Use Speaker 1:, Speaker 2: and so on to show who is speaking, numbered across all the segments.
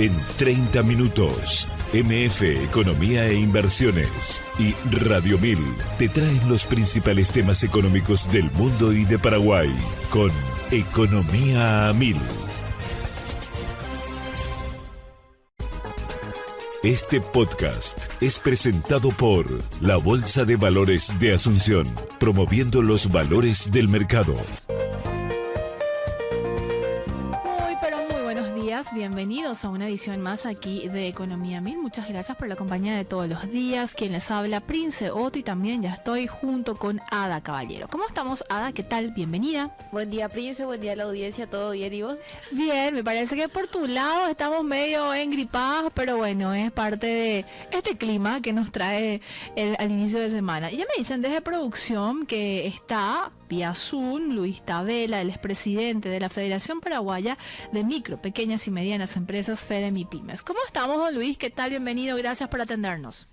Speaker 1: En 30 minutos, MF Economía e Inversiones y Radio 1000 te traen los principales temas económicos del mundo y de Paraguay con Economía a 1000. Este podcast es presentado por la Bolsa de Valores de Asunción, promoviendo los valores del mercado.
Speaker 2: Bienvenidos a una edición más aquí de Economía 1000. Muchas gracias por la compañía de todos los días. Quien les habla, Prince Otto, y también ya estoy junto con Ada Caballero. ¿Cómo estamos, Ada? ¿Qué tal? Bienvenida.
Speaker 3: Buen día, Prince. Buen día a la audiencia. ¿Todo bien, y vos?
Speaker 2: Bien, me parece que por tu lado estamos medio engripados, pero bueno, es parte de este clima que nos trae al inicio de semana. Y ya me dicen desde producción que está vía Zoom Luis Tabela, el expresidente de la Federación Paraguaya de Micro, Pequeñas y Medianas Empresas, FEDEMIPYMES. ¿Cómo estamos, don Luis? ¿Qué tal? Bienvenido. Gracias por atendernos.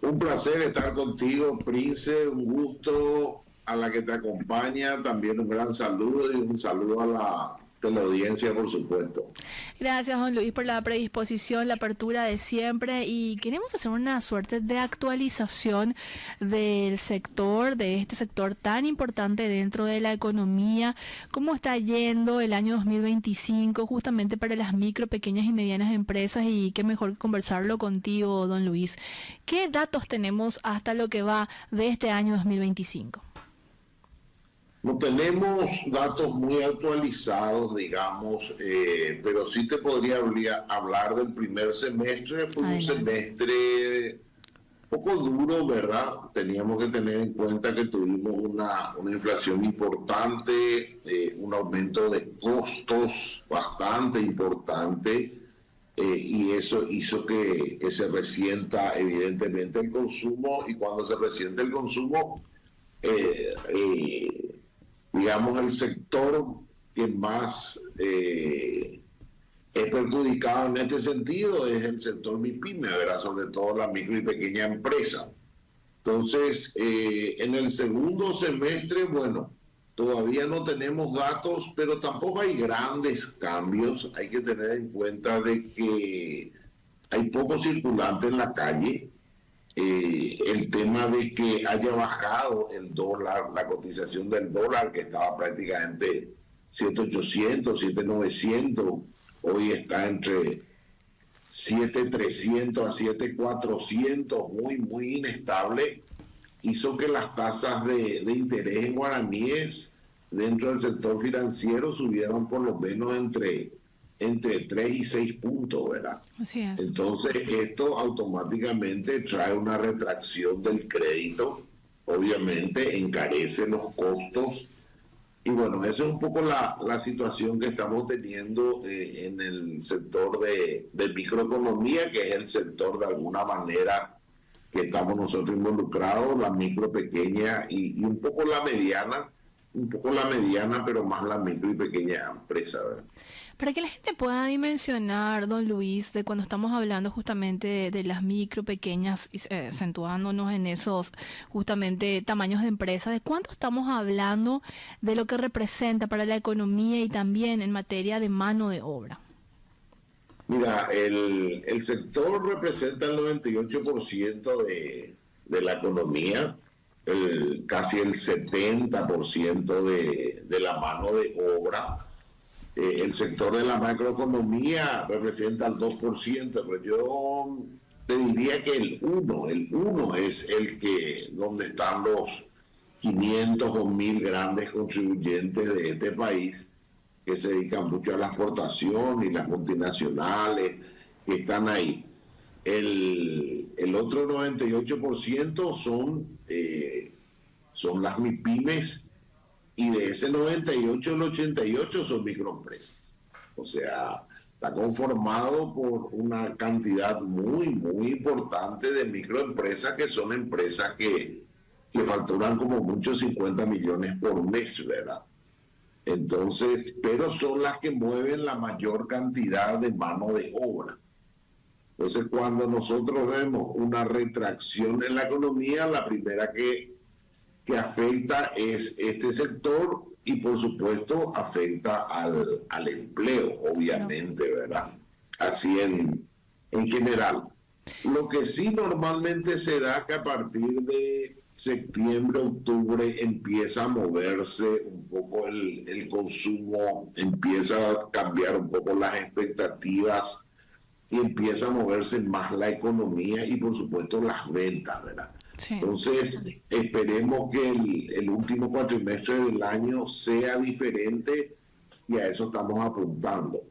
Speaker 4: Un placer estar contigo, Prince. Un gusto a la que te acompaña. También un gran saludo y un saludo a la teleaudiencia, por supuesto.
Speaker 2: Gracias, don Luis, por la predisposición, la apertura de siempre, y queremos hacer una suerte de actualización del sector, de este sector tan importante dentro de la economía. ¿Cómo está yendo el año 2025 justamente para las micro, pequeñas y medianas empresas? Y qué mejor que conversarlo contigo, don Luis. ¿Qué datos tenemos hasta lo que va de este año 2025?
Speaker 4: No tenemos datos muy actualizados, digamos, pero sí te podría hablar del primer semestre. Fue un semestre poco duro, ¿verdad? Teníamos que tener en cuenta que tuvimos una inflación importante, un aumento de costos bastante importante, y eso hizo que se resienta evidentemente el consumo, y cuando se resiente el consumo, digamos, el sector que más es perjudicado en este sentido es el sector MIPYME, ¿verdad? Sobre todo la micro y pequeña empresa. Entonces, en el segundo semestre, bueno, todavía no tenemos datos, pero tampoco hay grandes cambios. Hay que tener en cuenta de que hay poco circulante en la calle. El tema de que haya bajado el dólar, la cotización del dólar, que estaba prácticamente 7.800, 7.900, hoy está entre 7.300 a 7.400, muy inestable, hizo que las tasas de interés en guaraníes dentro del sector financiero subieran por lo menos entre 3 y 6 puntos, ¿verdad?
Speaker 2: Así es.
Speaker 4: Entonces, esto automáticamente trae una retracción del crédito, obviamente encarece los costos, y bueno, esa es un poco la situación que estamos teniendo en el sector de microeconomía, que es el sector de alguna manera que estamos nosotros involucrados, la micro, pequeña y un poco la mediana, pero más la micro y pequeña empresa, ¿verdad?
Speaker 2: Para que la gente pueda dimensionar, don Luis, de cuando estamos hablando justamente de las micro, pequeñas, acentuándonos en esos justamente tamaños de empresa, ¿de cuánto estamos hablando de lo que representa para la economía y también en materia de mano de obra?
Speaker 4: Mira, el sector representa el 98% de la economía, casi el 70% de la mano de obra. El sector de la macroeconomía representa el 2%, pero yo te diría que el 1 es el que, donde están los 500 o 1000 grandes contribuyentes de este país, que se dedican mucho a la exportación, y las multinacionales que están ahí. El otro 98% son las MIPYMES, y de ese 98, el 88 son microempresas. O sea, está conformado por una cantidad muy importante de microempresas, que son empresas que facturan como mucho 50 millones por mes, ¿verdad? Entonces, pero son las que mueven la mayor cantidad de mano de obra. Entonces, cuando nosotros vemos una retracción en la economía, la primera que afecta es este sector, y por supuesto afecta al empleo, obviamente, ¿verdad? Así en general. Lo que sí normalmente se da que a partir de septiembre, octubre empieza a moverse un poco el consumo, empieza a cambiar un poco las expectativas y empieza a moverse más la economía y por supuesto las ventas, ¿verdad?
Speaker 2: Sí.
Speaker 4: Entonces, esperemos que el último cuatrimestre del año sea diferente y a eso estamos apuntando.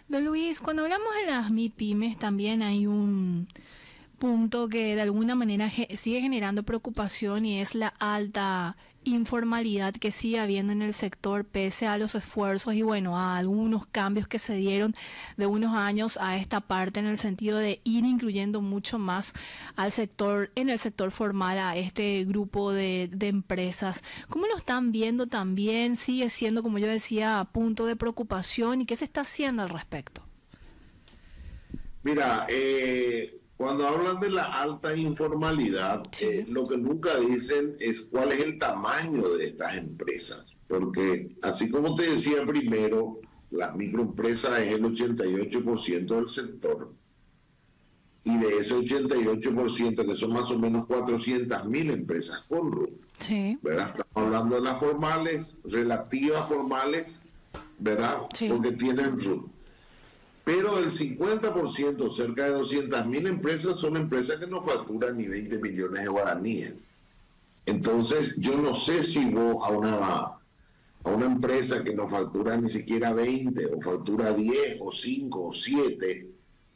Speaker 2: Don Luis, cuando hablamos de las MIPYMES también hay un punto que de alguna manera sigue generando preocupación y es la alta informalidad que sigue habiendo en el sector pese a los esfuerzos y bueno, a algunos cambios que se dieron de unos años a esta parte en el sentido de ir incluyendo mucho más al sector, en el sector formal, a este grupo de empresas. ¿Cómo lo están viendo también? ¿Sigue siendo, como yo decía, punto de preocupación y qué se está haciendo al respecto?
Speaker 4: Mira, cuando hablan de la alta informalidad,
Speaker 2: Sí.
Speaker 4: lo que nunca dicen es cuál es el tamaño de estas empresas. Porque así como te decía primero, las microempresas es el 88% del sector. Y de ese 88%, que son más o menos 400.000 empresas con RUT,
Speaker 2: Sí.
Speaker 4: ¿verdad? Estamos hablando de las formales, relativas formales, ¿verdad?
Speaker 2: Sí.
Speaker 4: Porque tienen RUT. Pero el 50%, cerca de 200.000 empresas, son empresas que no facturan ni 20 millones de guaraníes. Entonces, yo no sé si vos a una empresa que no factura ni siquiera 20, o factura 10, o 5, o 7,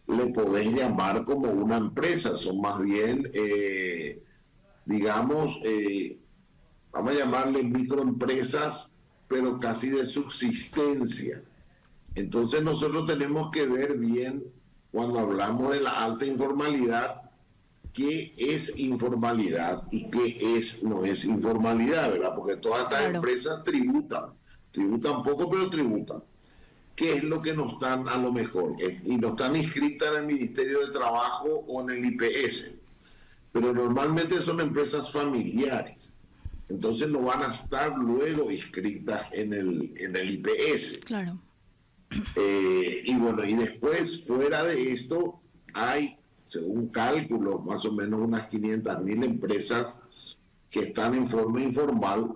Speaker 4: le podés llamar como una empresa. Son más bien, digamos, vamos a llamarle microempresas, pero casi de subsistencia. Entonces nosotros tenemos que ver bien, cuando hablamos de la alta informalidad, qué es informalidad y qué no es informalidad, ¿verdad? Porque todas estas empresas tributan poco, pero tributan. ¿Qué es lo que no están a lo mejor? Y no están inscritas en el Ministerio de Trabajo o en el IPS, pero normalmente son empresas familiares. Entonces no van a estar luego inscritas en el IPS.
Speaker 2: Claro.
Speaker 4: Y bueno, y después, fuera de esto, hay, según cálculos, más o menos unas 500.000 empresas que están en forma informal,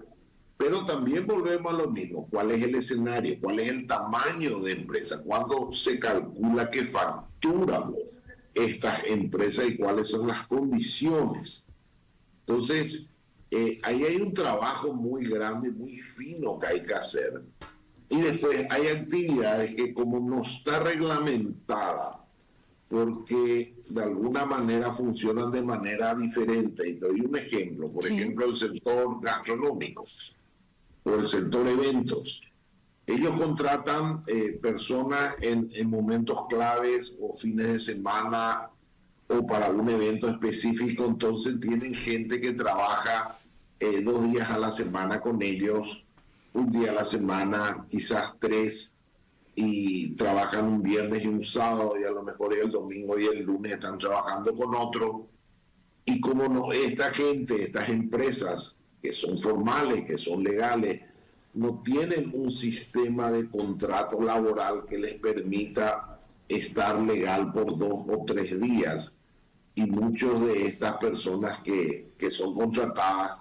Speaker 4: pero también volvemos a lo mismo. ¿Cuál es el escenario? ¿Cuál es el tamaño de empresa? ¿Cuánto se calcula que facturan estas empresas y cuáles son las condiciones? Entonces, ahí hay un trabajo muy grande, muy fino que hay que hacer. Y después hay actividades que, como no está reglamentada, porque de alguna manera funcionan de manera diferente. Y te doy un ejemplo. Por ejemplo, el sector gastronómico o el sector eventos. Ellos contratan personas en momentos claves o fines de semana o para un evento específico. Entonces tienen gente que trabaja 2 días a la semana con ellos, un día a la semana, quizás 3, y trabajan un viernes y un sábado, y a lo mejor el domingo y el lunes están trabajando con otro. Y como no, esta gente, estas empresas que son formales, que son legales, no tienen un sistema de contrato laboral que les permita estar legal por 2 o 3 días. Y muchos de estas personas que son contratadas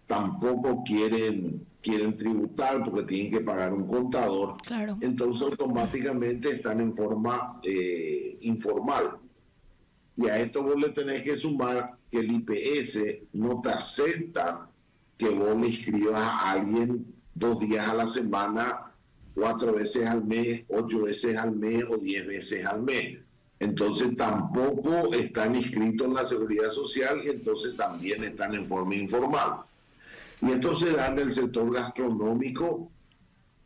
Speaker 4: tampoco quieren tributar porque tienen que pagar un contador.
Speaker 2: Claro.
Speaker 4: Entonces automáticamente están en forma informal. Y a esto vos le tenés que sumar que el IPS no te acepta que vos le inscribas a alguien 2 días a la semana, 4 veces al mes, 8 veces al mes o 10 veces al mes. Entonces tampoco están inscritos en la Seguridad Social y entonces también están en forma informal. Y esto se da en el sector gastronómico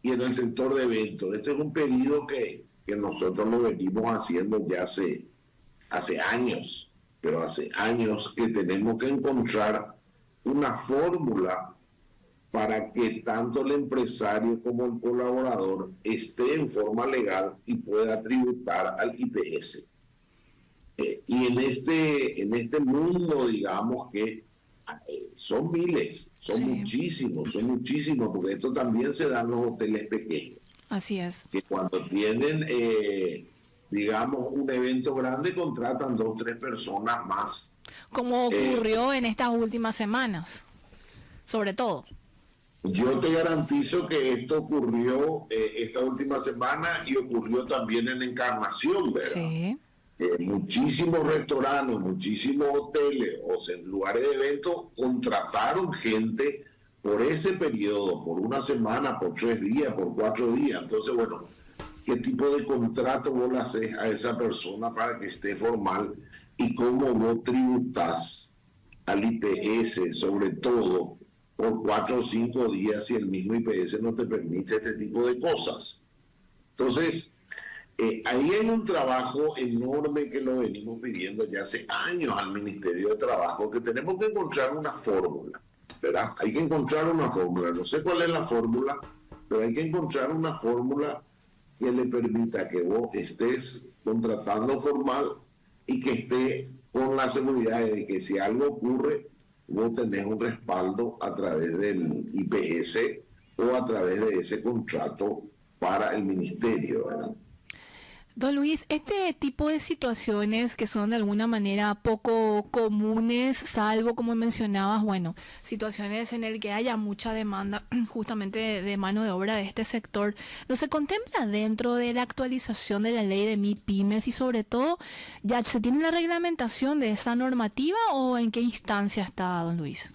Speaker 4: y en el sector de eventos. Este es un pedido que nosotros lo venimos haciendo ya hace años, pero hace años que tenemos que encontrar una fórmula para que tanto el empresario como el colaborador esté en forma legal y pueda tributar al IPS. Y en este mundo, digamos, que son miles, son muchísimos, porque esto también se da en los hoteles pequeños.
Speaker 2: Así es.
Speaker 4: Que cuando tienen, digamos, un evento grande, contratan 2 o 3 personas más.
Speaker 2: Como ocurrió en estas últimas semanas, sobre todo.
Speaker 4: Yo te garantizo que esto ocurrió esta última semana y ocurrió también en Encarnación, ¿verdad?
Speaker 2: Sí.
Speaker 4: Muchísimos restaurantes, muchísimos hoteles o sea, lugares de eventos contrataron gente por ese periodo, por una semana, por 3 días, por 4 días. Entonces, bueno, ¿qué tipo de contrato vos le haces a esa persona para que esté formal? Y cómo vos tributás al IPS, sobre todo, por 4 o 5 días si el mismo IPS no te permite este tipo de cosas. Entonces, ahí hay un trabajo enorme que lo venimos pidiendo ya hace años al Ministerio de Trabajo, que tenemos que encontrar una fórmula, ¿verdad? Hay que encontrar una fórmula, no sé cuál es la fórmula, pero hay que encontrar una fórmula que le permita que vos estés contratando formal y que esté con la seguridad de que si algo ocurre, vos tenés un respaldo a través del IPS o a través de ese contrato para el ministerio, ¿verdad?
Speaker 2: Don Luis, este tipo de situaciones que son de alguna manera poco comunes, salvo como mencionabas, bueno, situaciones en las que haya mucha demanda justamente de mano de obra de este sector, ¿no se contempla dentro de la actualización de la ley de MIPYMES y sobre todo, ya se tiene la reglamentación de esa normativa o en qué instancia está, don Luis?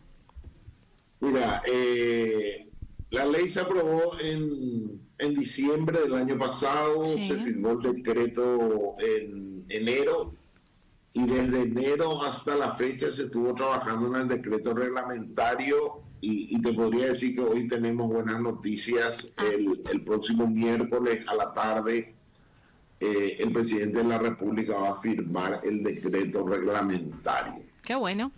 Speaker 4: Mira, la ley se aprobó en diciembre del año pasado,
Speaker 2: sí.
Speaker 4: Se firmó el decreto en enero y desde enero hasta la fecha se estuvo trabajando en el decreto reglamentario y te podría decir que hoy tenemos buenas noticias. El próximo miércoles a la tarde el presidente de la República va a firmar el decreto reglamentario.
Speaker 2: Qué bueno.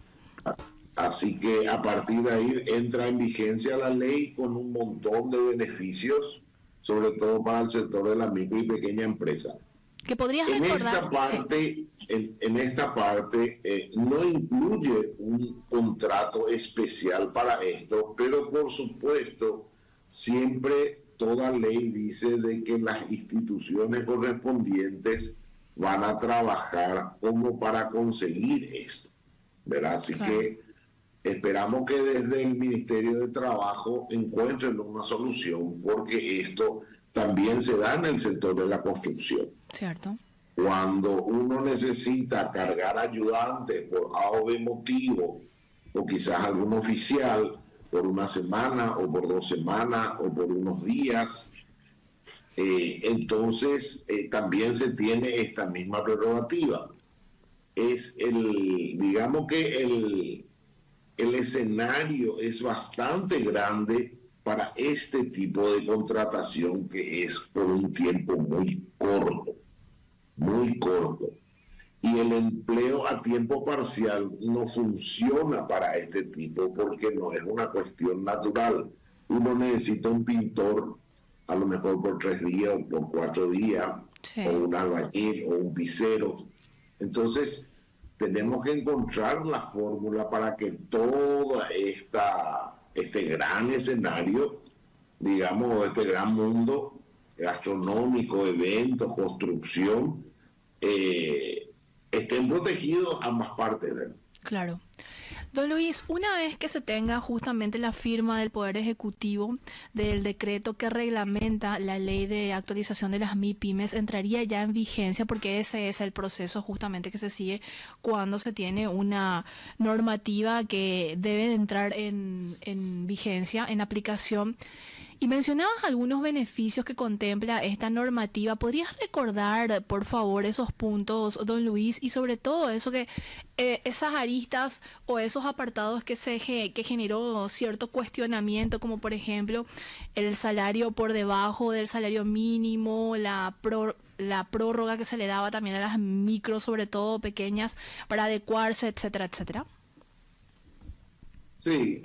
Speaker 4: Así que a partir de ahí entra en vigencia la ley con un montón de beneficios, sobre todo para el sector de la micro y pequeña empresa.
Speaker 2: ¿Qué podrías recordar?
Speaker 4: En esta parte no incluye un contrato especial para esto, pero por supuesto siempre toda ley dice de que las instituciones correspondientes van a trabajar como para conseguir esto, ¿verdad? Así
Speaker 2: claro.
Speaker 4: que esperamos que desde el Ministerio de Trabajo encuentren una solución, porque esto también se da en el sector de la construcción.
Speaker 2: Cierto.
Speaker 4: Cuando uno necesita cargar ayudantes por A o B motivo, o quizás algún oficial, por una semana o por 2 semanas o por unos días, entonces también se tiene esta misma prerrogativa. Digamos que el escenario es bastante grande para este tipo de contratación que es por un tiempo muy corto. Y el empleo a tiempo parcial no funciona para este tipo porque no es una cuestión natural. Uno necesita un pintor a lo mejor por 3 días o por 4 días,
Speaker 2: sí.
Speaker 4: O un albañil o un pisero. Entonces tenemos que encontrar la fórmula para que todo este gran escenario, digamos, este gran mundo gastronómico, eventos, construcción, estén protegidos ambas partes de él.
Speaker 2: Claro. Don Luis, una vez que se tenga justamente la firma del Poder Ejecutivo del decreto que reglamenta la ley de actualización de las MIPYMES, entraría ya en vigencia, porque ese es el proceso justamente que se sigue cuando se tiene una normativa que debe entrar en vigencia, en aplicación. Y mencionabas algunos beneficios que contempla esta normativa. ¿Podrías recordar, por favor, esos puntos, don Luis? Y sobre todo eso que esas aristas o esos apartados que generó cierto cuestionamiento, como por ejemplo el salario por debajo del salario mínimo, la prórroga que se le daba también a las micros, sobre todo pequeñas, para adecuarse, etcétera, etcétera.
Speaker 4: Sí,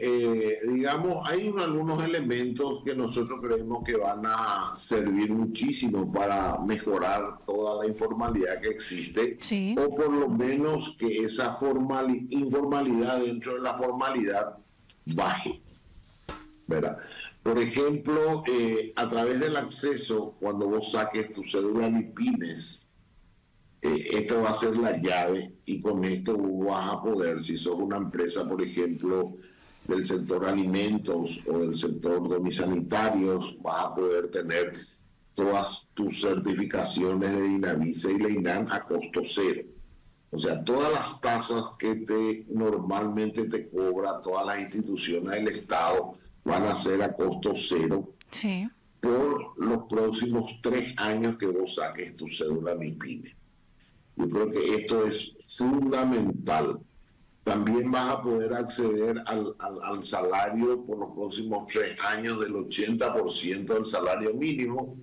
Speaker 4: digamos, hay algunos elementos que nosotros creemos que van a servir muchísimo para mejorar toda la informalidad que existe,
Speaker 2: Sí,
Speaker 4: o por lo menos que esa informalidad dentro de la formalidad baje, ¿verdad? Por ejemplo, a través del acceso, cuando vos saques tu cédula MIPYMES, esto va a ser la llave y con esto vas a poder, si sos una empresa, por ejemplo, del sector alimentos o del sector domisanitarios, vas a poder tener todas tus certificaciones de Dinavisa y Leinam a costo cero. O sea, todas las tasas que normalmente te cobra todas las instituciones del Estado van a ser a costo cero
Speaker 2: sí,
Speaker 4: por los próximos 3 años que vos saques tu cédula MIPYME. Yo creo que esto es fundamental. También vas a poder acceder al salario por los próximos 3 años del 80% del salario mínimo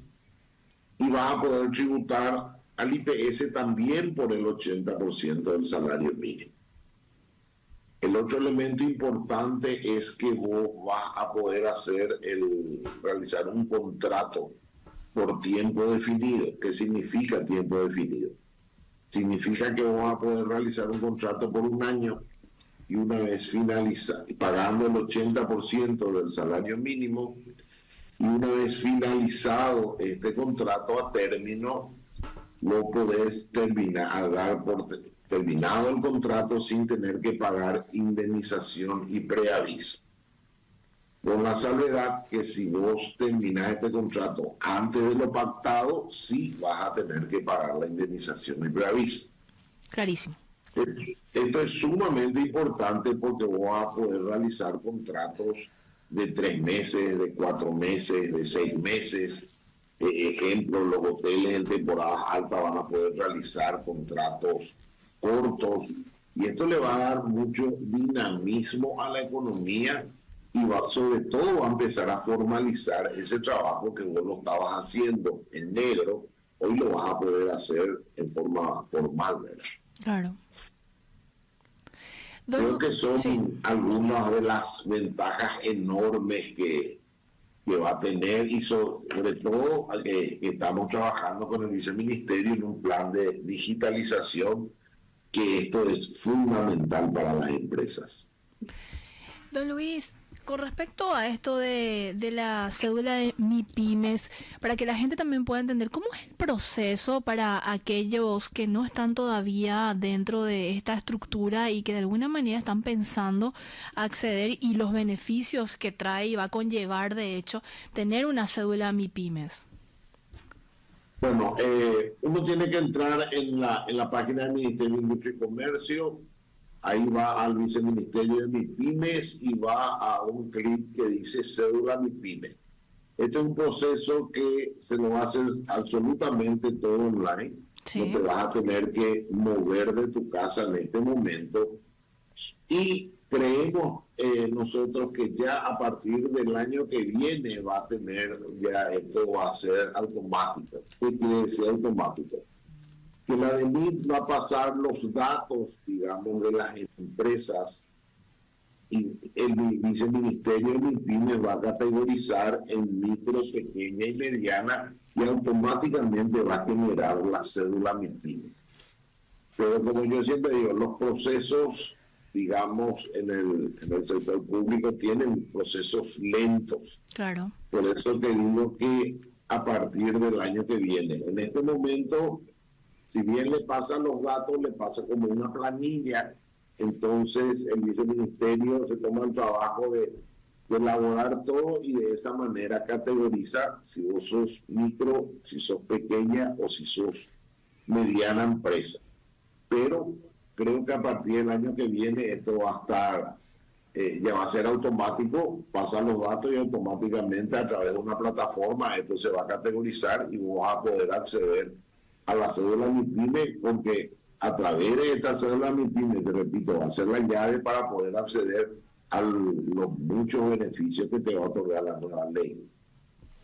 Speaker 4: y vas a poder tributar al IPS también por el 80% del salario mínimo. El otro elemento importante es que vos vas a poder realizar un contrato por tiempo definido. ¿Qué significa tiempo definido? Significa que vos vas a poder realizar un contrato por 1 año y una vez finalizado, pagando el 80% del salario mínimo, y una vez finalizado este contrato a término, lo podés dar por terminado el contrato sin tener que pagar indemnización y preaviso. Con la salvedad que si vos terminás este contrato antes de lo pactado, sí vas a tener que pagar la indemnización y preaviso.
Speaker 2: clarísimo.
Speaker 4: Esto es sumamente importante porque vos vas a poder realizar contratos de 3 meses, de 4 meses, de 6 meses. Ejemplo, los hoteles en temporadas altas van a poder realizar contratos cortos y esto le va a dar mucho dinamismo a la economía y sobre todo va a empezar a formalizar ese trabajo que vos lo estabas haciendo en negro, hoy lo vas a poder hacer en forma formal, ¿verdad?
Speaker 2: Claro.
Speaker 4: Creo que son
Speaker 2: Sí.
Speaker 4: algunas de las ventajas enormes que va a tener y sobre todo que estamos trabajando con el viceministerio en un plan de digitalización, que esto es fundamental para las empresas.
Speaker 2: Don Luis, con respecto a esto de la cédula de MIPYMES, para que la gente también pueda entender cómo es el proceso para aquellos que no están todavía dentro de esta estructura y que de alguna manera están pensando acceder y los beneficios que trae y va a conllevar, de hecho, tener una cédula MIPYMES.
Speaker 4: Bueno, uno tiene que entrar en la página del Ministerio de Industria y Comercio. Ahí va al viceministerio de MIPYMES y va a un clic que dice cédula MIPYME. Este es un proceso que se lo va a hacer absolutamente todo online.
Speaker 2: Sí.
Speaker 4: No te vas a tener que mover de tu casa en este momento. Y creemos nosotros que ya a partir del año que viene va a tener, ya esto va a ser automático. ¿Qué quiere decir automático? Que la DENIT va a pasar los datos, digamos, de las empresas y el viceministerio de MIPYMES va a categorizar en micro, pequeña y mediana y automáticamente va a generar la cédula MIPYME. Pero como yo siempre digo, los procesos, digamos, en el sector público tienen procesos lentos.
Speaker 2: Claro.
Speaker 4: Por eso te digo que a partir del año que viene, en este momento, si bien le pasan los datos, le pasa como una planilla, entonces el viceministerio se toma el trabajo de elaborar todo y de esa manera categoriza si vos sos micro, si sos pequeña o si sos mediana empresa. Pero creo que a partir del año que viene esto va a estar, ya va a ser automático, pasan los datos y automáticamente a través de una plataforma esto se va a categorizar y vos vas a poder acceder a la cédula MIPYME, porque a través de esta cédula MIPYME, te repito, va a ser la llave para poder acceder a los muchos beneficios que te va a otorgar la nueva ley.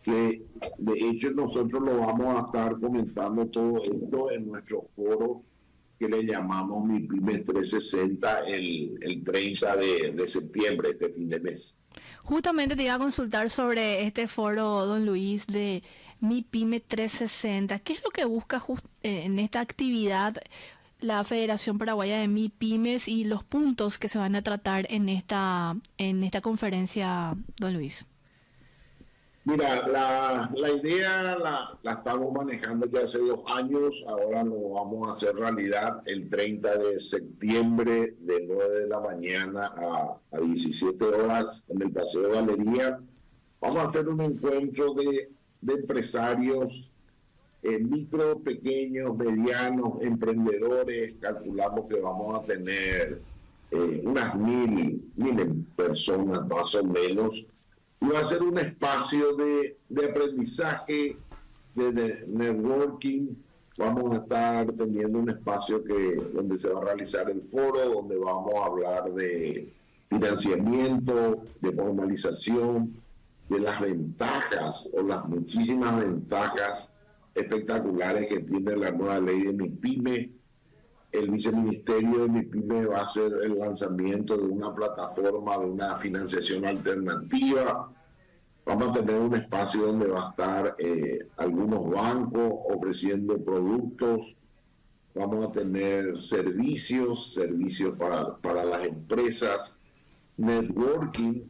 Speaker 4: Que de hecho nosotros lo vamos a estar comentando todo esto en nuestro foro que le llamamos MIPYME 360 el 30 de septiembre, este fin de mes.
Speaker 2: Justamente te iba a consultar sobre este foro, don Luis, de MIPYME 360. ¿Qué es lo que busca en esta actividad la Federación Paraguaya de MIPYMES y los puntos que se van a tratar en esta conferencia, don Luis?
Speaker 4: Mira, la idea la estamos manejando ya hace 2 años, ahora lo vamos a hacer realidad el 30 de septiembre de 9 de la mañana a 17 horas en el Paseo de Galería. Vamos a hacer un encuentro de empresarios, micro, pequeños, medianos, emprendedores. Calculamos que vamos a tener unas 1.000 personas más o menos. Y va a ser un espacio de aprendizaje, de networking. Vamos a estar teniendo un espacio donde se va a realizar el foro, donde vamos a hablar de financiamiento, de formalización, de las ventajas o las muchísimas ventajas espectaculares que tiene la nueva ley de MIPYME. El viceministerio de MIPYME va a hacer el lanzamiento de una plataforma de una financiación alternativa. Vamos a tener un espacio donde va a estar algunos bancos ofreciendo productos. Vamos a tener servicios para las empresas, networking,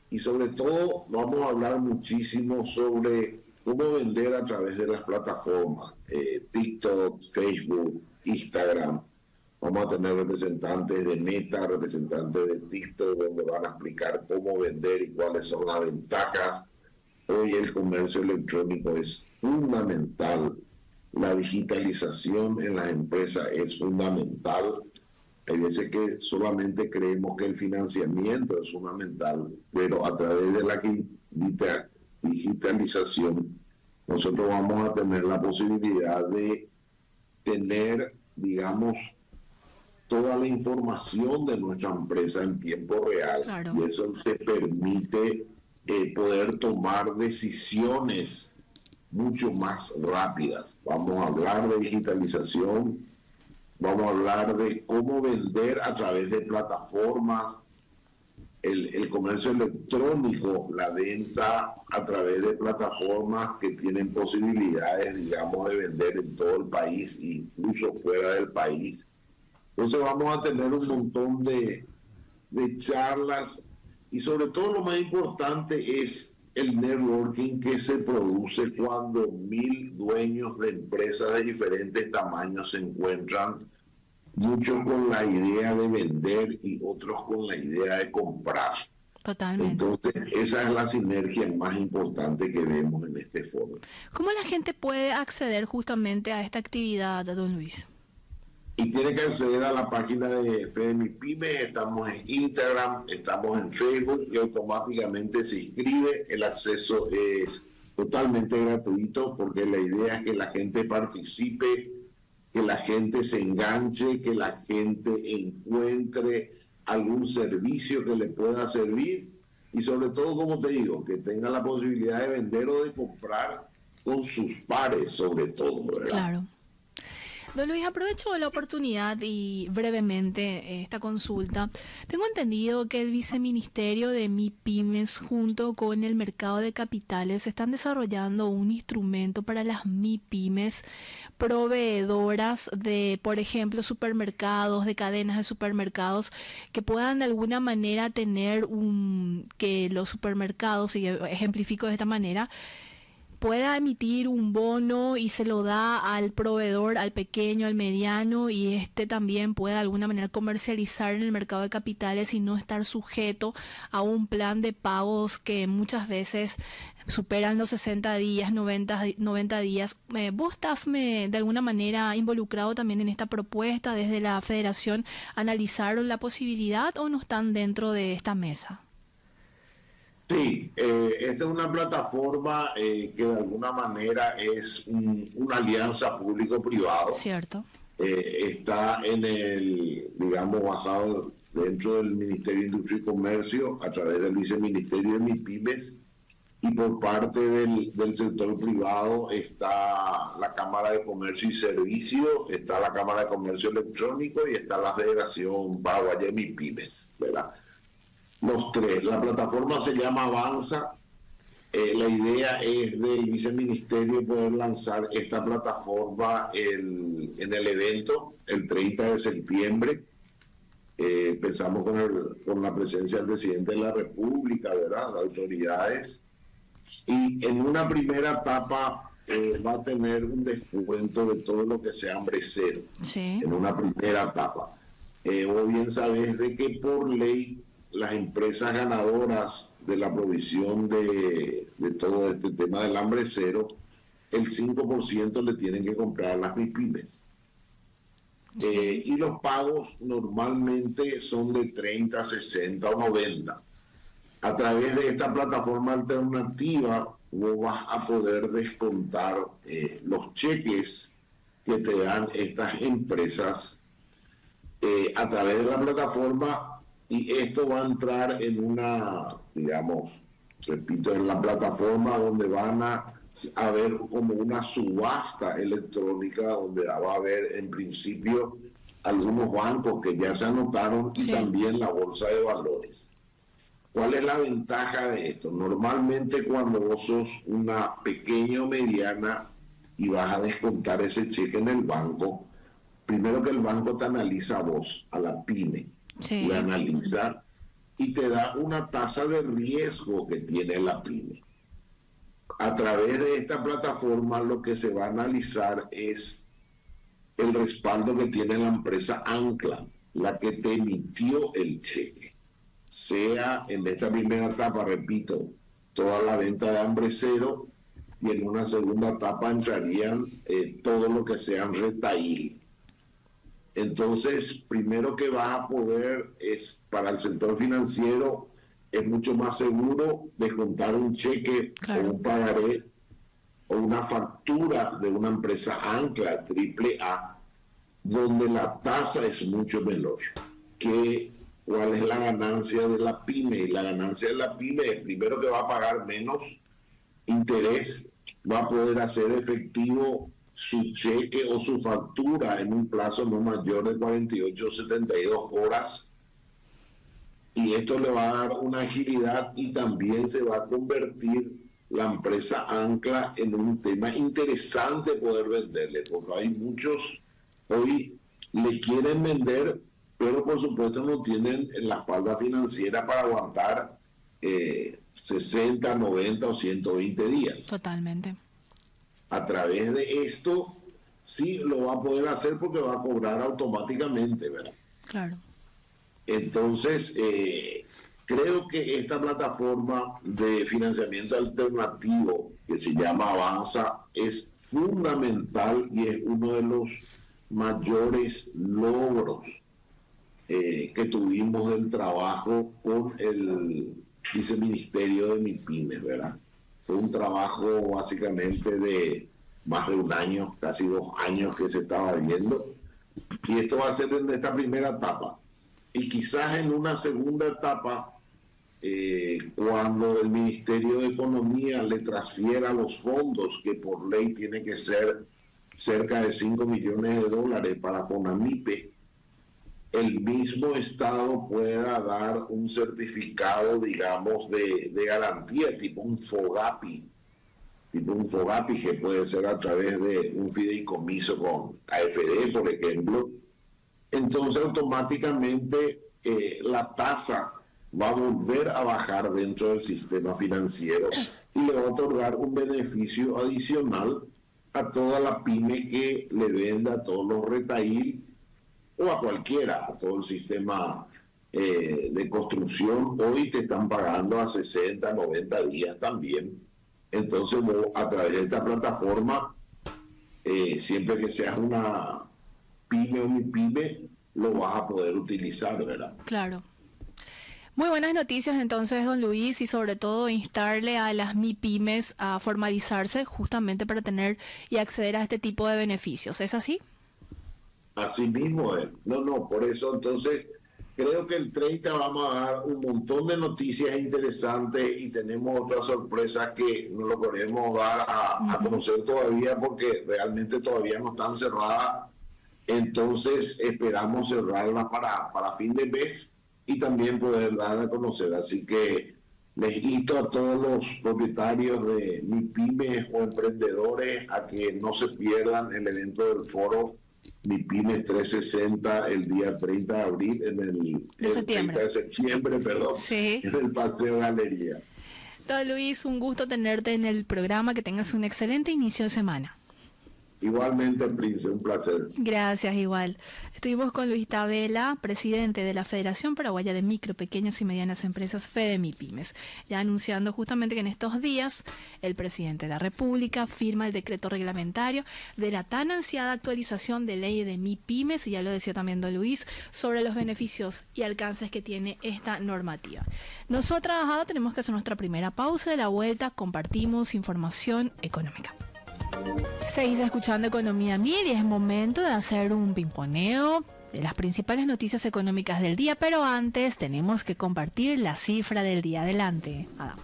Speaker 4: y sobre todo vamos a hablar muchísimo sobre cómo vender a través de las plataformas, TikTok, Facebook, Instagram. Vamos a tener representantes de Meta, representantes de TikTok, donde van a explicar cómo vender y cuáles son las ventajas. Hoy el comercio electrónico es fundamental. La digitalización en las empresas es fundamental. Hay veces que solamente creemos que el financiamiento es fundamental, pero a través de la digitalización nosotros vamos a tener la posibilidad de tener, digamos, toda la información de nuestra empresa en tiempo real. Claro. Y eso te permite poder tomar decisiones mucho más rápidas. Vamos a hablar de digitalización, vamos a hablar de cómo vender a través de plataformas, el comercio electrónico, la venta a través de plataformas que tienen posibilidades, digamos, de vender en todo el país, incluso fuera del país. Entonces vamos a tener un montón de charlas y sobre todo lo más importante es el networking que se produce cuando 1.000 dueños de empresas de diferentes tamaños se encuentran, muchos con la idea de vender y otros con la idea de comprar.
Speaker 2: Totalmente.
Speaker 4: Entonces, esa es la sinergia más importante que vemos en este foro.
Speaker 2: ¿Cómo la gente puede acceder justamente a esta actividad, don Luis?
Speaker 4: Y tiene que acceder a la página de FEDEMIPYME, estamos en Instagram, estamos en Facebook y automáticamente se inscribe. El acceso es totalmente gratuito porque la idea es que la gente participe, que la gente se enganche, que la gente encuentre algún servicio que le pueda servir y sobre todo, como te digo, que tenga la posibilidad de vender o de comprar con sus pares, sobre todo, ¿verdad?
Speaker 2: Claro. Don Luis, aprovecho la oportunidad y brevemente esta consulta. Tengo entendido que el viceministerio de MIPYMES junto con el mercado de capitales están desarrollando un instrumento para las MIPYMES proveedoras de, por ejemplo, supermercados, de cadenas de supermercados, que puedan de alguna manera tener que los supermercados, y ejemplifico de esta manera, pueda emitir un bono y se lo da al proveedor, al pequeño, al mediano, y este también pueda de alguna manera comercializar en el mercado de capitales y no estar sujeto a un plan de pagos que muchas veces superan los 60 días, 90 días. ¿Vos estás de alguna manera involucrado también en esta propuesta? ¿Desde la federación analizaron la posibilidad o no están dentro de esta mesa?
Speaker 4: Sí, esta es una plataforma que de alguna manera es una alianza público-privado.
Speaker 2: Cierto.
Speaker 4: Está digamos, basado dentro del Ministerio de Industria y Comercio a través del Viceministerio de MIPYMES y por parte del sector privado está la Cámara de Comercio y Servicios, está la Cámara de Comercio Electrónico y está la Federación Paraguaya de MIPYMES, ¿verdad? Los tres. La plataforma se llama Avanza. La idea es del viceministerio poder lanzar esta plataforma en el evento el 30 de septiembre. Pensamos con la presencia del presidente de la República, ¿verdad?, de autoridades. Y en una primera etapa va a tener un descuento de todo lo que sea hambre cero.
Speaker 2: Sí.
Speaker 4: En una primera etapa. Vos bien sabés de que por ley las empresas ganadoras de la provisión de todo este tema del hambre cero, el 5% le tienen que comprar a las MIPYMES. Y los pagos normalmente son de 30, 60 o 90. A través de esta plataforma alternativa vos vas a poder descontar los cheques que te dan estas empresas a través de la plataforma, y esto va a entrar en una, digamos, repito, en la plataforma donde van a haber como una subasta electrónica, donde va a haber en principio algunos bancos que ya se anotaron y también la bolsa de valores. ¿Cuál es la ventaja de esto? Normalmente cuando vos sos una pequeña o mediana y vas a descontar ese cheque en el banco, primero que el banco te analiza a vos, a la pyme, la analiza y te da una tasa de riesgo que tiene la pyme. A través de esta plataforma lo que se va a analizar es el respaldo que tiene la empresa Ancla, la que te emitió el cheque. Sea en esta primera etapa, repito, toda la venta de hambre cero, y en una segunda etapa entrarían todo lo que sean retail. Entonces, primero que vas a poder es, para el sector financiero, es mucho más seguro descontar un cheque o un pagaré o una factura de una empresa Ancla, AAA, donde la tasa es mucho menor. ¿Cuál es la ganancia de la pyme? Y la ganancia de la pyme es, primero, que va a pagar menos interés, va a poder hacer efectivo su cheque o su factura en un plazo no mayor de 48 o 72 horas, y esto le va a dar una agilidad, y también se va a convertir la empresa Ancla en un tema interesante poder venderle, porque hay muchos hoy le quieren vender, pero por supuesto no tienen la espalda financiera para aguantar 60, 90 o 120 días.
Speaker 2: Totalmente.
Speaker 4: A través de esto sí lo va a poder hacer porque va a cobrar automáticamente, ¿verdad?
Speaker 2: Claro.
Speaker 4: Entonces, creo que esta plataforma de financiamiento alternativo que se llama Avanza es fundamental y es uno de los mayores logros que tuvimos del trabajo con el viceministerio de MIPYMES, ¿verdad? Fue un trabajo básicamente de más de un año, casi 2 años que se estaba viendo, y esto va a ser en esta primera etapa. Y quizás en una segunda etapa, cuando el Ministerio de Economía le transfiera los fondos, que por ley tiene que ser cerca de $5 millones para FONAMIPE, el mismo Estado pueda dar un certificado, digamos, de garantía, tipo un FOGAPI, que puede ser a través de un fideicomiso con AFD, por ejemplo. Entonces automáticamente la tasa va a volver a bajar dentro del sistema financiero y le va a otorgar un beneficio adicional a toda la pyme que le venda a todos los retail o a cualquiera, a todo el sistema de construcción. Hoy te están pagando a 60, 90 días también. Entonces vos, a través de esta plataforma, siempre que seas una pyme o MIPYME, lo vas a poder utilizar, ¿verdad?
Speaker 2: Claro. Muy buenas noticias entonces, don Luis, y sobre todo instarle a las MIPYMES a formalizarse justamente para tener y acceder a este tipo de beneficios. ¿Es así?
Speaker 4: Así mismo es. No, por eso entonces creo que el 30 vamos a dar un montón de noticias interesantes y tenemos otras sorpresas que no lo queremos dar a conocer todavía porque realmente todavía no están cerradas. Entonces esperamos cerrarlas para fin de mes y también poder dar a conocer. Así que les insto a todos los propietarios de MIPYMES o emprendedores a que no se pierdan el evento del foro MIPYMES 360 el día 30 de abril, el 30 de septiembre, perdón,
Speaker 2: sí,
Speaker 4: en el Paseo Galería.
Speaker 2: Don Luis, un gusto tenerte en el programa, que tengas un excelente inicio de semana.
Speaker 4: Igualmente, Prince, un placer.
Speaker 2: Gracias, igual. Estuvimos con Luis Tabela, presidente de la Federación Paraguaya de Micro, Pequeñas y Medianas Empresas, FEDEMIPYMES, ya anunciando justamente que en estos días el presidente de la República firma el decreto reglamentario de la tan ansiada actualización de ley de MIPYMES, y ya lo decía también don Luis, sobre los beneficios y alcances que tiene esta normativa. Nosotras ahora tenemos que hacer nuestra primera pausa. De la vuelta compartimos información económica. Seguís escuchando Economía Mil y es momento de hacer un pimponeo de las principales noticias económicas del día, pero antes tenemos que compartir la cifra del día. Adelante, Adam.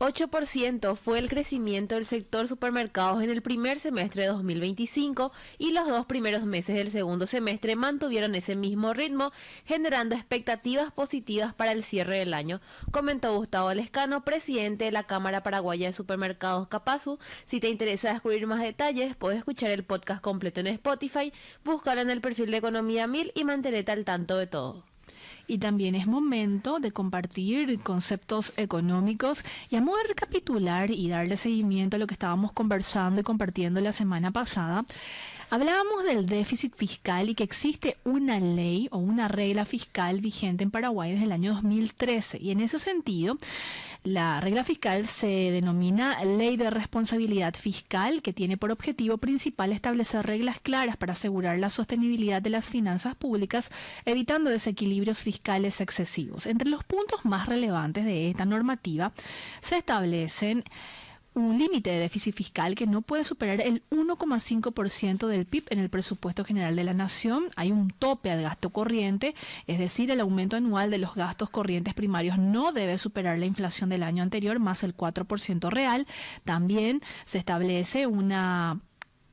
Speaker 3: 8% fue el crecimiento del sector supermercados en el primer semestre de 2025 y los 2 primeros meses del segundo semestre mantuvieron ese mismo ritmo, generando expectativas positivas para el cierre del año, comentó Gustavo Lescano, presidente de la Cámara Paraguaya de Supermercados Capasu. Si te interesa descubrir más detalles, puedes escuchar el podcast completo en Spotify, búscalo en el perfil de Economía 1000 y mantenerte al tanto de todo.
Speaker 2: Y también es momento de compartir conceptos económicos y a modo de recapitular y darle seguimiento a lo que estábamos conversando y compartiendo la semana pasada. Hablábamos del déficit fiscal y que existe una ley o una regla fiscal vigente en Paraguay desde el año 2013. Y en ese sentido, la regla fiscal se denomina Ley de Responsabilidad Fiscal, que tiene por objetivo principal establecer reglas claras para asegurar la sostenibilidad de las finanzas públicas, evitando desequilibrios fiscales excesivos. Entre los puntos más relevantes de esta normativa se establecen un límite de déficit fiscal que no puede superar el 1,5% del PIB en el presupuesto general de la nación. Hay un tope al gasto corriente, es decir, el aumento anual de los gastos corrientes primarios no debe superar la inflación del año anterior más el 4% real. También se establece una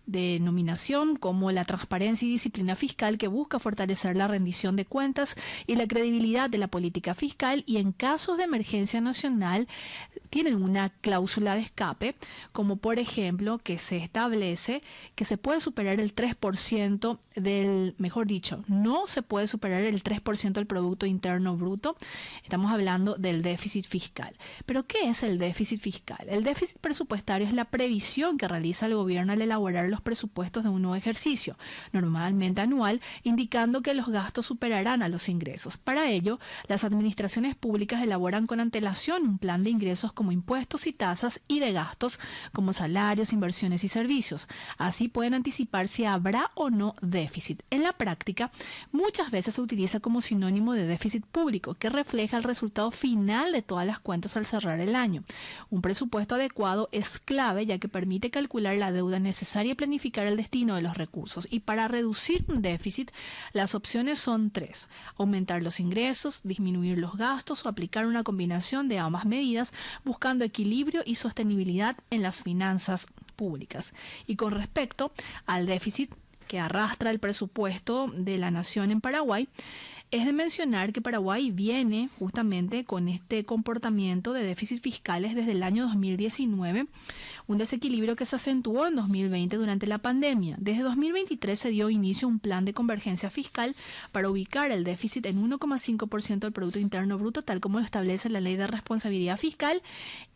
Speaker 2: denominación como la transparencia y disciplina fiscal, que busca fortalecer la rendición de cuentas y la credibilidad de la política fiscal, y en casos de emergencia nacional tienen una cláusula de escape, como por ejemplo que se establece que se puede superar el 3% no se puede superar el 3% del Producto Interno Bruto. Estamos hablando del déficit fiscal. ¿Pero qué es el déficit fiscal? El déficit presupuestario es la previsión que realiza el gobierno al elaborar los presupuestos de un nuevo ejercicio, normalmente anual, indicando que los gastos superarán a los ingresos. Para ello, las administraciones públicas elaboran con antelación un plan de ingresos como impuestos y tasas, y de gastos como salarios, inversiones y servicios. Así pueden anticipar si habrá o no déficit. En la práctica, muchas veces se utiliza como sinónimo de déficit público, que refleja el resultado final de todas las cuentas al cerrar el año. Un presupuesto adecuado es clave, ya que permite calcular la deuda necesaria y planificar el destino de los recursos. Y para reducir un déficit, las opciones son 3: aumentar los ingresos, disminuir los gastos o aplicar una combinación de ambas medidas, buscando equilibrio y sostenibilidad en las finanzas públicas. Y con respecto al déficit que arrastra el presupuesto de la nación en Paraguay, es de mencionar que Paraguay viene justamente con este comportamiento de déficit fiscales desde el año 2019, un desequilibrio que se acentuó en 2020 durante la pandemia. Desde 2023 se dio inicio a un plan de convergencia fiscal para ubicar el déficit en 1,5% del Producto Interno Bruto, tal como lo establece la Ley de Responsabilidad Fiscal,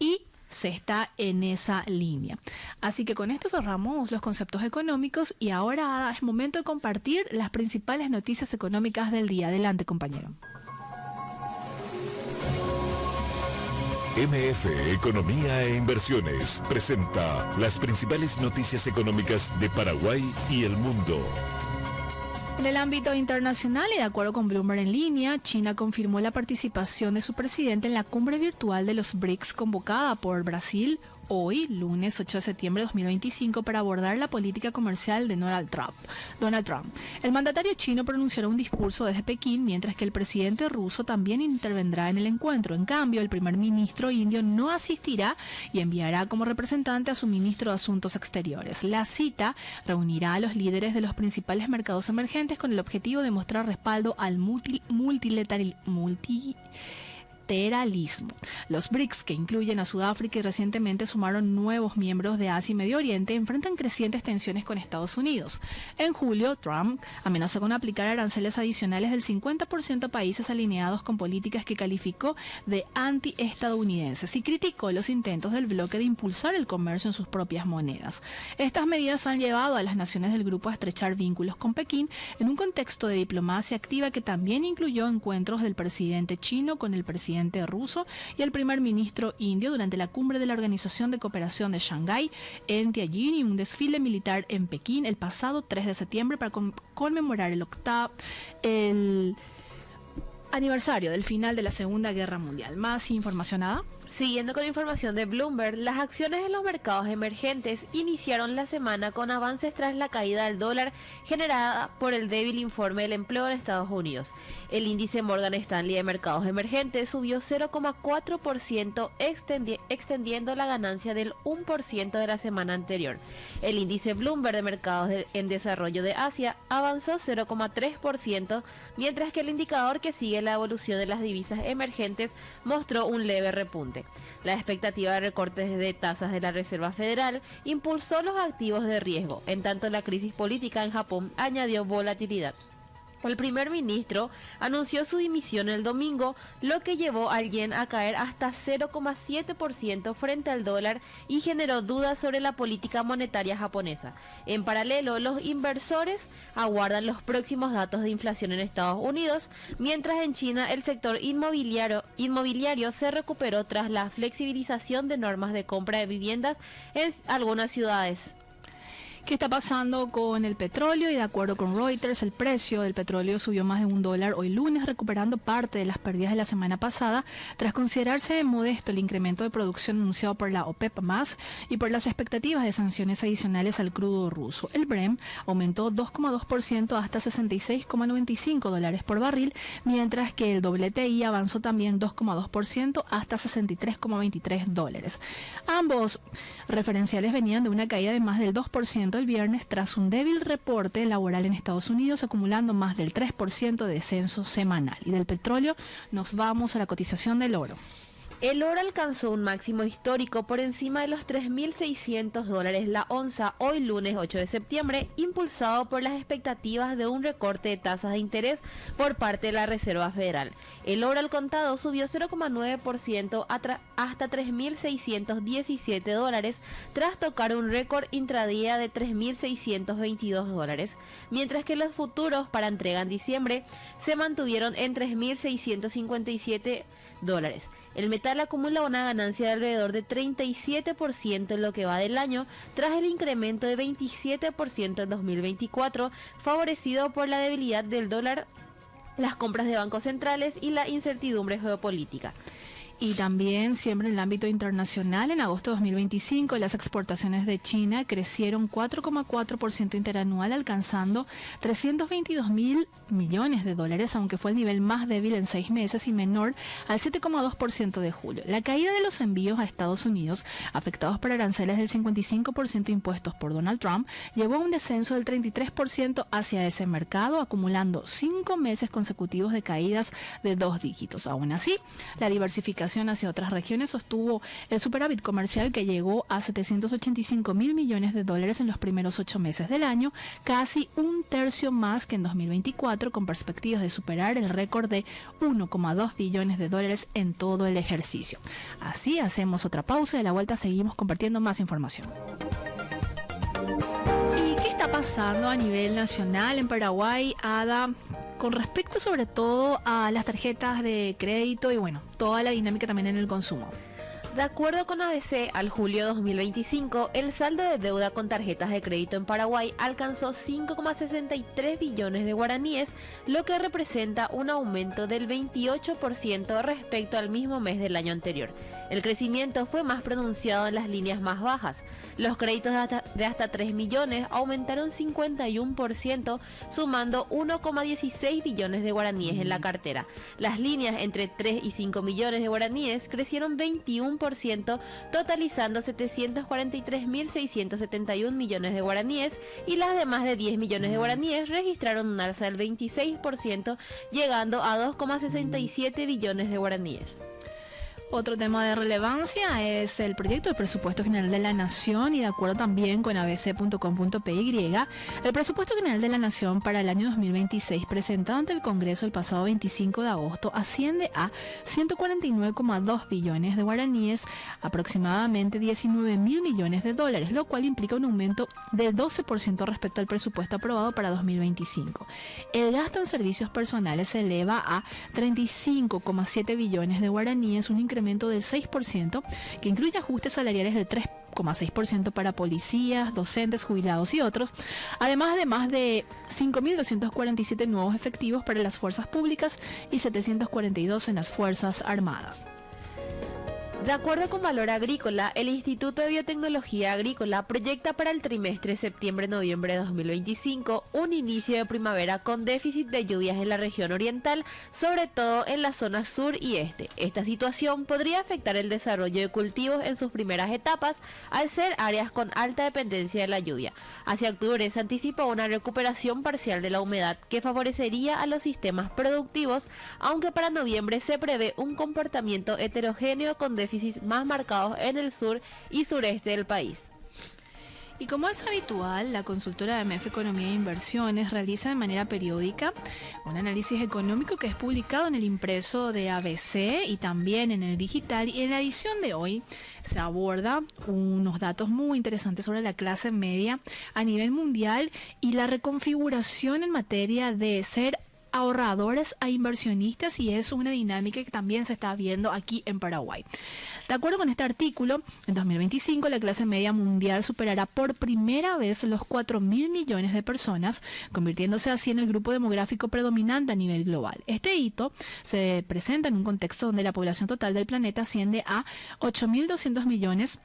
Speaker 2: y se está en esa línea. Así que con esto cerramos los conceptos económicos y ahora es momento de compartir las principales noticias económicas del día. Adelante, compañero.
Speaker 1: MF Economía e Inversiones presenta las principales noticias económicas de Paraguay y el mundo.
Speaker 2: En el ámbito internacional y de acuerdo con Bloomberg en línea, China confirmó la participación de su presidente en la cumbre virtual de los BRICS convocada por Brasil, hoy, lunes 8 de septiembre de 2025, para abordar la política comercial de Donald Trump. El mandatario chino pronunciará un discurso desde Pekín, mientras que el presidente ruso también intervendrá en el encuentro. En cambio, el primer ministro indio no asistirá y enviará como representante a su ministro de Asuntos Exteriores. La cita reunirá a los líderes de los principales mercados emergentes con el objetivo de mostrar respaldo al multilateralismo. Los BRICS, que incluyen a Sudáfrica y recientemente sumaron nuevos miembros de Asia y Medio Oriente, enfrentan crecientes tensiones con Estados Unidos. En julio, Trump amenazó con aplicar aranceles adicionales del 50% a países alineados con políticas que calificó de anti-estadounidenses y criticó los intentos del bloque de impulsar el comercio en sus propias monedas. Estas medidas han llevado a las naciones del grupo a estrechar vínculos con Pekín en un contexto de diplomacia activa que también incluyó encuentros del presidente chino con el presidente ruso y el primer ministro indio durante la cumbre de la Organización de Cooperación de Shanghái en Tianjin y un desfile militar en Pekín el pasado 3 de septiembre para conmemorar el aniversario del final de la Segunda Guerra Mundial. Más información, Ada.
Speaker 3: Siguiendo con información de Bloomberg, las acciones en los mercados emergentes iniciaron la semana con avances tras la caída del dólar generada por el débil informe del empleo en Estados Unidos. El índice Morgan Stanley de mercados emergentes subió 0,4%, extendiendo la ganancia del 1% de la semana anterior. El índice Bloomberg de mercados en desarrollo de Asia avanzó 0,3%, mientras que el indicador que sigue la evolución de las divisas emergentes mostró un leve repunte. La expectativa de recortes de tasas de la Reserva Federal impulsó los activos de riesgo, en tanto la crisis política en Japón añadió volatilidad. El primer ministro anunció su dimisión el domingo, lo que llevó al yen a caer hasta 0,7% frente al dólar y generó dudas sobre la política monetaria japonesa. En paralelo, los inversores aguardan los próximos datos de inflación en Estados Unidos, mientras en China el sector inmobiliario se recuperó tras la flexibilización de normas de compra de viviendas en algunas ciudades.
Speaker 2: ¿Qué está pasando con el petróleo? Y de acuerdo con Reuters, el precio del petróleo subió más de $1 hoy lunes, recuperando parte de las pérdidas de la semana pasada, tras considerarse modesto el incremento de producción anunciado por la OPEP+, y por las expectativas de sanciones adicionales al crudo ruso. El Brent aumentó 2,2% hasta $66,95 por barril, mientras que el WTI avanzó también 2,2% hasta $63,23. Ambos referenciales venían de una caída de más del 2% el viernes tras un débil reporte laboral en Estados Unidos, acumulando más del 3% de descenso semanal. Y del petróleo nos vamos a la cotización del oro.
Speaker 3: El oro alcanzó un máximo histórico por encima de los $3.600 la onza hoy lunes 8 de septiembre, impulsado por las expectativas de un recorte de tasas de interés por parte de la Reserva Federal. El oro al contado subió 0,9% hasta $3.617 tras tocar un récord intradía de $3.622, mientras que los futuros para entrega en diciembre se mantuvieron en $3.657. El metal acumula una ganancia de alrededor de 37% en lo que va del año, tras el incremento de 27% en 2024, favorecido por la debilidad del dólar, las compras de bancos centrales y la incertidumbre geopolítica.
Speaker 2: Y también, siempre en el ámbito internacional, en agosto de 2025, las exportaciones de China crecieron 4,4% interanual, alcanzando $322.000 millones, aunque fue el nivel más débil en 6 meses y menor al 7,2% de julio. La caída de los envíos a Estados Unidos, afectados por aranceles del 55% impuestos por Donald Trump, llevó a un descenso del 33% hacia ese mercado, acumulando 5 meses consecutivos de caídas de 2 dígitos. Aún así, la diversificación hacia otras regiones sostuvo el superávit comercial, que llegó a $785.000 millones en los primeros 8 meses del año, casi un tercio más que en 2024, con perspectivas de superar el récord de $1,2 billones en todo el ejercicio. Así hacemos otra pausa y a la vuelta seguimos compartiendo más información. ¿Y qué está pasando a nivel nacional en Paraguay, Ada? Con respecto sobre todo a las tarjetas de crédito y bueno, toda la dinámica también en el consumo.
Speaker 3: De acuerdo con ABC, al julio 2025, el saldo de deuda con tarjetas de crédito en Paraguay alcanzó 5,63 billones de guaraníes, lo que representa un aumento del 28% respecto al mismo mes del año anterior. El crecimiento fue más pronunciado en las líneas más bajas. Los créditos de hasta 3 millones aumentaron 51%, sumando 1,16 billones de guaraníes en la cartera. Las líneas entre 3 y 5 millones de guaraníes crecieron 21%, totalizando 743.671 millones de guaraníes, y las de más de 10 millones de guaraníes registraron un alza del 26%, llegando a 2,67 billones de guaraníes.
Speaker 2: Otro tema de relevancia es el proyecto de presupuesto general de la Nación, y de acuerdo también con abc.com.py, el presupuesto general de la Nación para el año 2026 presentado ante el Congreso el pasado 25 de agosto asciende a 149,2 billones de guaraníes, aproximadamente 19.000 millones de dólares, lo cual implica un aumento del 12% respecto al presupuesto aprobado para 2025. El gasto en servicios personales se eleva a 35,7 billones de guaraníes, un incremento del 6%, que incluye ajustes salariales del 3,6% para policías, docentes, jubilados y otros, además de más de 5.247 nuevos efectivos para las fuerzas públicas y 742 en las Fuerzas Armadas.
Speaker 3: De acuerdo con Valor Agrícola, el Instituto de Biotecnología Agrícola proyecta para el trimestre septiembre-noviembre de 2025 un inicio de primavera con déficit de lluvias en la región oriental, sobre todo en las zonas sur y este. Esta situación podría afectar el desarrollo de cultivos en sus primeras etapas, al ser áreas con alta dependencia de la lluvia. Hacia octubre se anticipa una recuperación parcial de la humedad que favorecería a los sistemas productivos, aunque para noviembre se prevé un comportamiento heterogéneo con déficits más marcados en el sur y sureste del país.
Speaker 2: Y como es habitual, la consultora MF Economía e Inversiones realiza de manera periódica un análisis económico que es publicado en el impreso de ABC y también en el digital. Y en la edición de hoy se aborda unos datos muy interesantes sobre la clase media a nivel mundial y la reconfiguración en materia de ser ahorradores a inversionistas, y es una dinámica que también se está viendo aquí en Paraguay. De acuerdo con este artículo, en 2025 la clase media mundial superará por primera vez los 4.000 millones de personas, convirtiéndose así en el grupo demográfico predominante a nivel global. Este hito se presenta en un contexto donde la población total del planeta asciende a 8.200 millones,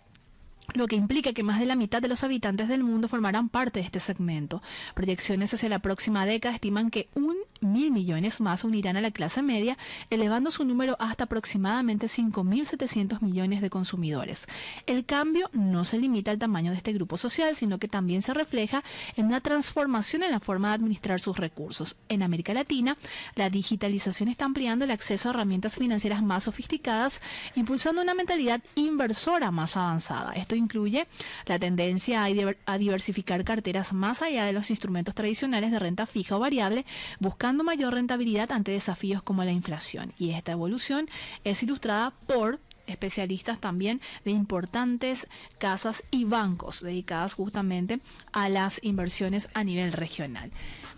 Speaker 2: lo que implica que más de la mitad de los habitantes del mundo formarán parte de este segmento. Proyecciones hacia la próxima década estiman que 1.000 millones más unirán a la clase media, elevando su número hasta aproximadamente 5.700 millones de consumidores. El cambio no se limita al tamaño de este grupo social, sino que también se refleja en una transformación en la forma de administrar sus recursos. En América Latina, la digitalización está ampliando el acceso a herramientas financieras más sofisticadas, impulsando una mentalidad inversora más avanzada. Esto incluye la tendencia a diversificar carteras más allá de los instrumentos tradicionales de renta fija o variable, buscando mayor rentabilidad ante desafíos como la inflación. Y esta evolución es ilustrada por especialistas también de importantes casas y bancos dedicadas justamente a las inversiones a nivel regional.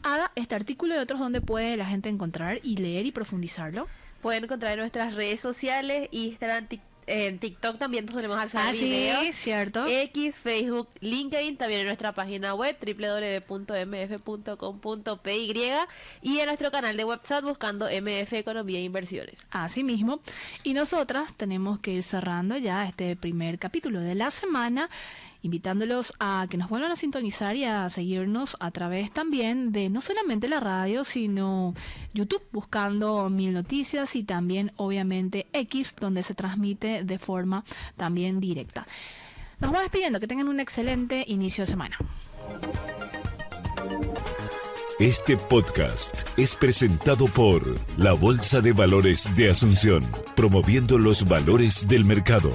Speaker 2: Ada, este artículo y otros, ¿dónde puede la gente encontrar y leer y profundizarlo?
Speaker 3: Pueden encontrar en nuestras redes sociales, Instagram, en TikTok también nos solemos alzar videos.
Speaker 2: Sí, cierto.
Speaker 3: X, Facebook, LinkedIn, también en nuestra página web www.mf.com.py y en nuestro canal de WhatsApp buscando MF Economía e Inversiones.
Speaker 2: Así mismo. Y nosotras tenemos que ir cerrando ya este primer capítulo de la semana, invitándolos a que nos vuelvan a sintonizar y a seguirnos a través también de no solamente la radio, sino YouTube, buscando 1000 Noticias, y también obviamente X, donde se transmite de forma también directa. Nos vamos despidiendo, que tengan un excelente inicio de semana.
Speaker 1: Este podcast es presentado por la Bolsa de Valores de Asunción, promoviendo los valores del mercado.